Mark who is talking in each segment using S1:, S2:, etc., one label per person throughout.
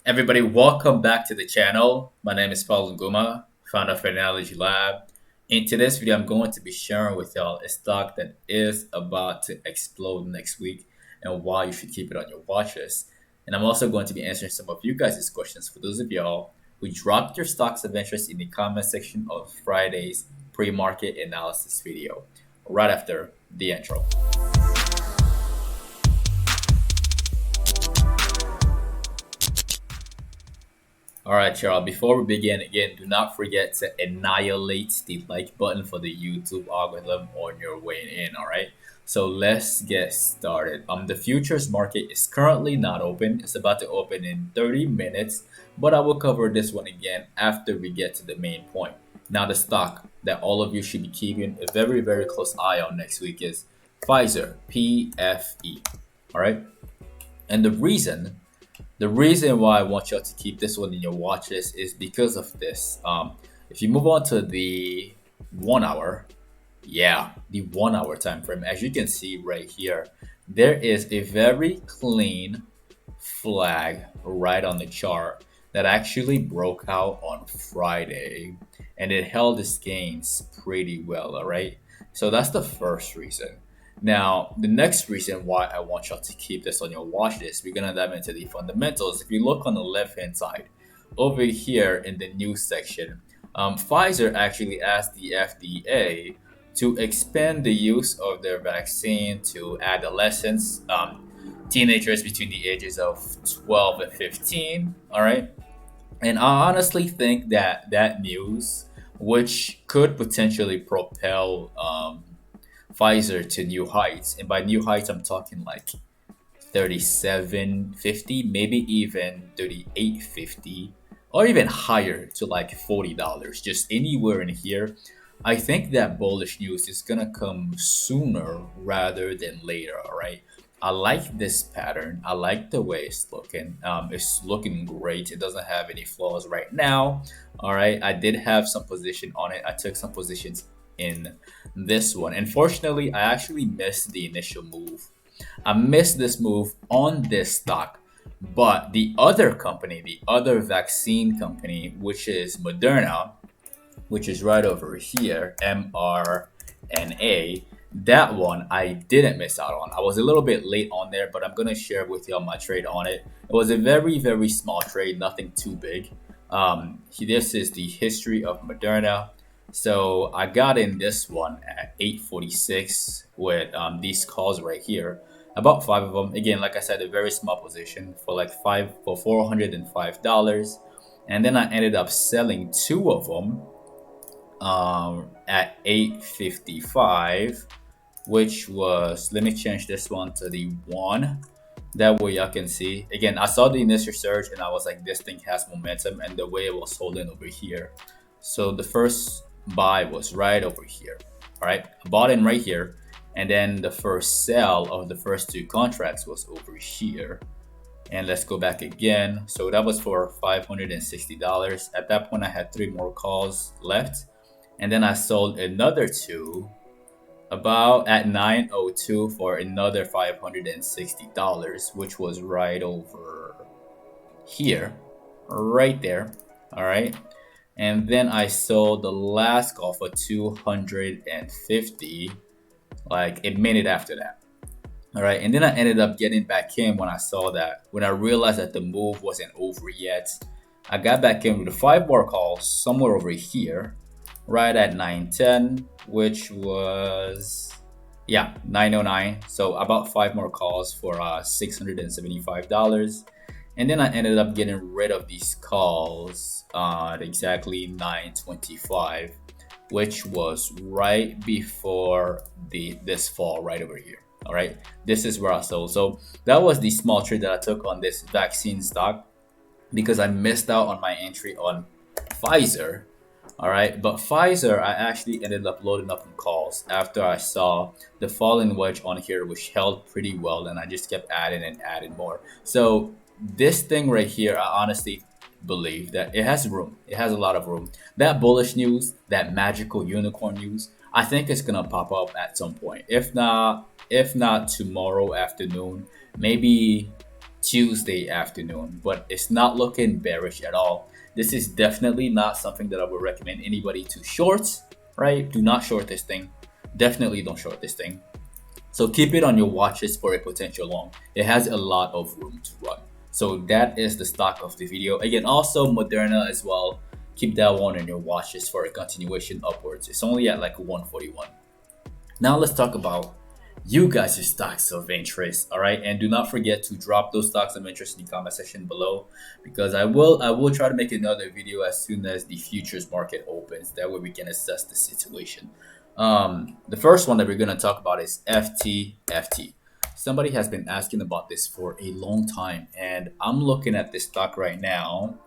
S1: Everybody, welcome back to the channel. My name is Paul Nguma, founder of PATTERNOLOGY LAB. In today's video, I'm going to be sharing with y'all a stock that is about to explode next week and why you should keep it on your watch list. And I'm also going to be answering some of you guys' questions for those of y'all who dropped your stocks of interest in the comment section of Friday's pre-market analysis video, right after the intro. All right, y'all. Before we begin, again, do not forget to annihilate the like button for the YouTube algorithm on your way in. All right. So let's get started. The futures market is currently not open. It's about to open in 30 minutes, but I will cover this one again after we get to the main point. Now, the stock that all of you should be keeping a very, very close eye on next week is Pfizer, PFE. All right. And the reason why I want y'all to keep this one in your watch list is because of this. If you move on to the 1 hour, the 1 hour time frame, as you can see right here, there is a very clean flag right on the chart that actually broke out on Friday, and it held its gains pretty well. All right, so that's the first reason. Now, the next reason why I want y'all to keep this on your watch list, we're gonna dive into the fundamentals. If you look on the left-hand side, over here in the news section, Pfizer actually asked the FDA to expand the use of their vaccine to adolescents, teenagers between the ages of 12 and 15. All right, and I honestly think that that news, which could potentially propel Pfizer to new heights. And by new heights, I'm talking like 37.50, maybe even 38.50, or even higher to like $40. Just anywhere in here. I think that bullish news is gonna come sooner rather than later. All right. I like this pattern. I like the way it's looking. It's looking great. It doesn't have any flaws right now. All right. I did have some position on it. I took some positions in this one. Unfortunately, I actually missed the initial move. I missed this move on this stock, but the other company, the other vaccine company, which is Moderna, which is right over here, MRNA, that one I didn't miss out on. I was a little bit late on there, but I'm going to share with y'all my trade on it. It was a very, very small trade, nothing too big. This is the history of Moderna. So I got in this one at 846 with these calls right here, about 5 of them. Again, like I said, a very small position for like $405, and then I ended up selling 2 of them at 855, which was, let me change this one to the 1. That way y'all can see. Again, I saw the initial surge and I was like, this thing has momentum, and the way it was holding over here. So the first buy was right over here. All right, I bought in right here, and then the first sell of the first 2 contracts was over here. And let's go back again. So that was for $560. At that point, I had 3 more calls left, and then I sold another 2 about at 902 for another $560, which was right over here, right there. All right. And then I sold the last call for 250, like a minute after that. All right. And then I ended up getting back in when I saw that, when I realized that the move wasn't over yet. I got back in with 5 more calls somewhere over here, right at 910, which was, 909. So about 5 more calls for $675. And then I ended up getting rid of these calls at exactly 925, which was right before this fall right over here. All right, this is where I sold. So that was the small trade that I took on this vaccine stock because I missed out on my entry on Pfizer. All right, but Pfizer, I actually ended up loading up on calls after I saw the falling wedge on here, which held pretty well, and I just kept adding and adding more. So this thing right here, I honestly believe that it has room. It has a lot of room. That bullish news, that magical unicorn news, I think it's gonna pop up at some point. If not tomorrow afternoon, maybe Tuesday afternoon, but it's not looking bearish at all. This is definitely not something that I would recommend anybody to short, right? Do not short this thing. Definitely don't short this thing. So keep it on your watches for a potential long. It has a lot of room to run. So that is the stock of the video. Again, also Moderna as well. Keep that one on your watches for a continuation upwards. It's only at like 141. Now let's talk about you guys' stocks of interest. All right, and do not forget to drop those stocks of interest in the comment section below, because I will try to make another video as soon as the futures market opens. That way we can assess the situation. The first one that we're going to talk about is FTFT. Somebody has been asking about this for a long time, and I'm looking at this stock right now.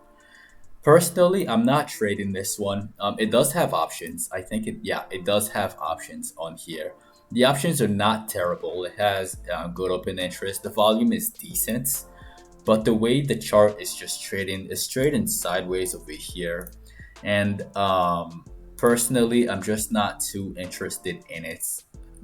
S1: Personally, I'm not trading this one. It does have options. I think it does have options on here. The options are not terrible. It has good open interest. The volume is decent, but the way the chart is just trading is trading sideways over here. And personally, I'm just not too interested in it.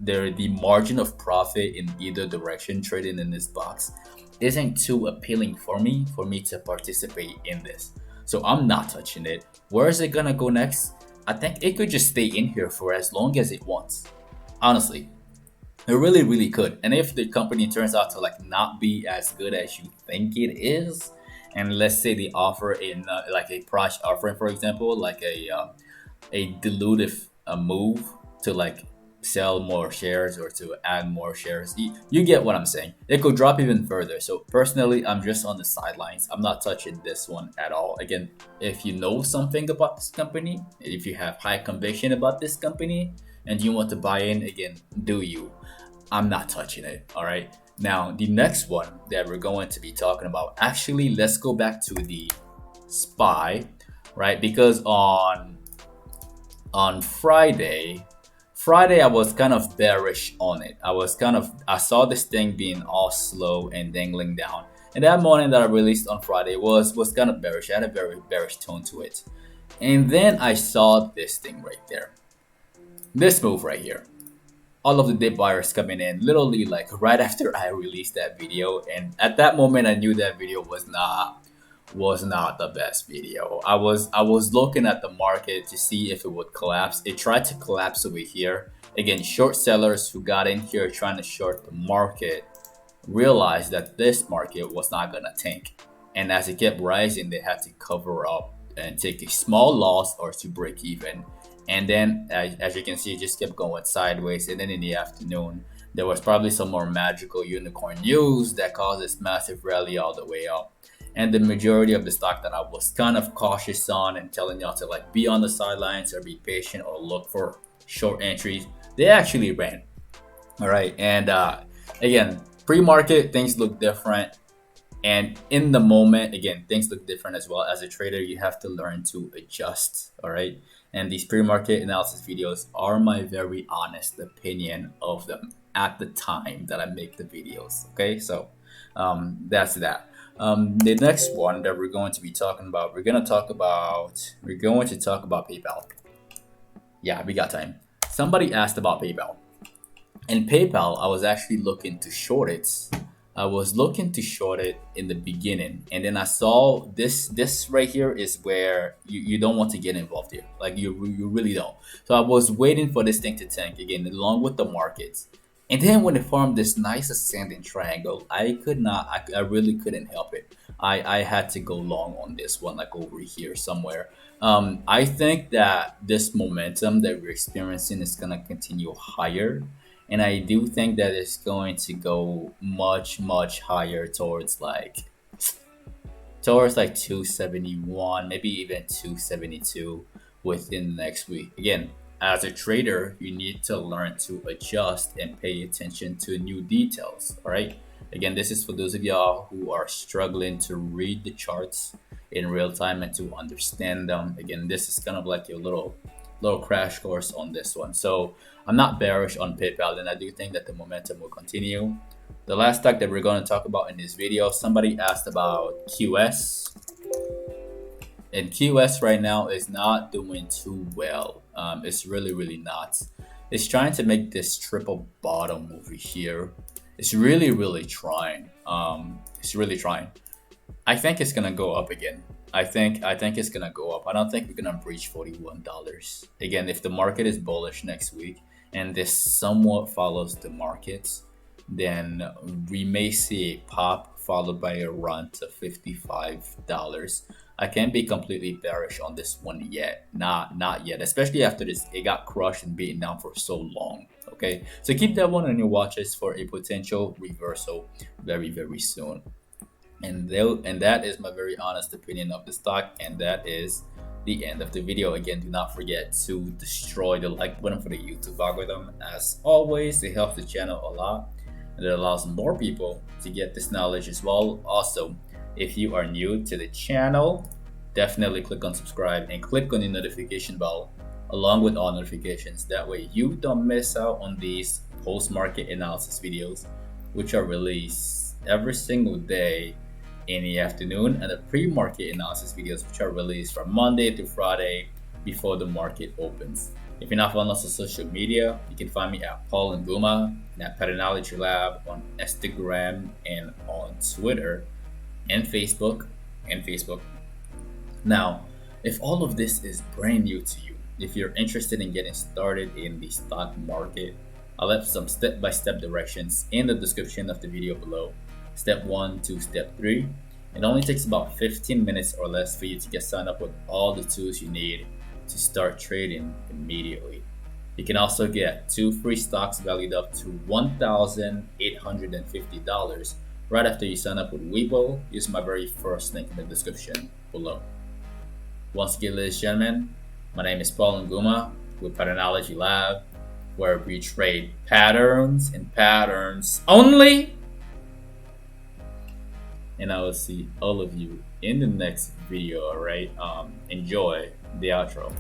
S1: The margin of profit in either direction trading in this box isn't too appealing for me to participate in this. So I'm not touching it. Where is it gonna go next? I think it could just stay in here for as long as it wants. Honestly, it really could. And if the company turns out to like not be as good as you think it is, and let's say they offer in like a price offering, for example, like a dilutive move to like sell more shares or to add more shares. You get what I'm saying. It could drop even further. So personally, I'm just on the sidelines. I'm not touching this one at all. Again, if you know something about this company, if you have high conviction about this company and you want to buy in, again, do you. I'm not touching it. All right. Now, the next one that we're going to be talking about, actually, let's go back to the SPY, right? Because on Friday, I was kind of bearish on it. I saw this thing being all slow and dangling down. And that morning that I released on Friday was kind of bearish. It had a very bearish tone to it. And then I saw this thing right there. This move right here. All of the dip buyers coming in literally like right after I released that video. And at that moment, I knew that video was not the best video. I was looking at the market to see if it would collapse. It tried to collapse over here. Again, short sellers who got in here trying to short the market realized that this market was not gonna tank. And as it kept rising, they had to cover up and take a small loss or to break even. And then as you can see, it just kept going sideways. And then in the afternoon, there was probably some more magical unicorn news that caused this massive rally all the way up. And the majority of the stock that I was kind of cautious on and telling y'all to like be on the sidelines or be patient or look for short entries, they actually ran. All right. And again, pre-market, things look different. And in the moment, again, things look different as well. As a trader, you have to learn to adjust. All right. And these pre-market analysis videos are my very honest opinion of them at the time that I make the videos. Okay. So that's that. The next one that we're going to be talking about, we're going to talk about PayPal. Yeah, we got time. Somebody asked about PayPal. And PayPal, I was actually looking to short it. I was looking to short it in the beginning, and then I saw this right here is where you don't want to get involved here. Like you really don't. So I was waiting for this thing to tank again along with the markets. And then when it formed this nice ascending triangle, I really couldn't help it. I had to go long on this one, like over here somewhere. I think that this momentum that we're experiencing is gonna continue higher. And I do think that it's going to go much higher towards like 271, maybe even 272 within the next week. Again, as a trader, you need to learn to adjust and pay attention to new details. All right. Again, this is for those of y'all who are struggling to read the charts in real time and to understand them. Again, this is kind of like your little crash course on this one. So I'm not bearish on PayPal, and I do think that the momentum will continue. The last stock that we're going to talk about in this video, somebody asked about QS. And QS right now is not doing too well. It's really not. It's trying to make this triple bottom over here. It's really trying. It's really trying. I think it's gonna go up again. I think it's gonna go up. I don't think we're gonna breach $41 again. If the market is bullish next week and this somewhat follows the markets, then we may see a pop followed by a run to $55. I can't be completely bearish on this one yet. Not yet. Especially after this, it got crushed and beaten down for so long. Okay, so keep that one on your watches for a potential reversal very soon. And that is my very honest opinion of the stock, and that is the end of the video. Again, do not forget to destroy the like button for the YouTube algorithm. As always, it helps the channel a lot and it allows more people to get this knowledge as well. Also, if you are new to the channel, definitely click on subscribe and click on the notification bell along with all notifications. That way you don't miss out on these post-market analysis videos, which are released every single day in the afternoon, and the pre-market analysis videos, which are released from Monday to Friday before the market opens. If you're not following us on social media, you can find me at Paul Nguma and at PATTERNOLOGY LAB on Instagram and on Twitter and Facebook. Now, if all of this is brand new to you, if you're interested in getting started in the stock market, I'll have some step-by-step directions in the description of the video below. Step 1 to step 3. It only takes about 15 minutes or less for you to get signed up with all the tools you need to start trading immediately. You can also get 2 free stocks valued up to $1,850 right after you sign up with Webull. Use my very first link in the description below. Once again, ladies and gentlemen, my name is Paul Nguma with PATTERNOLOGY LAB, where we trade patterns and patterns only. And I will see all of you in the next video. All right, enjoy the outro.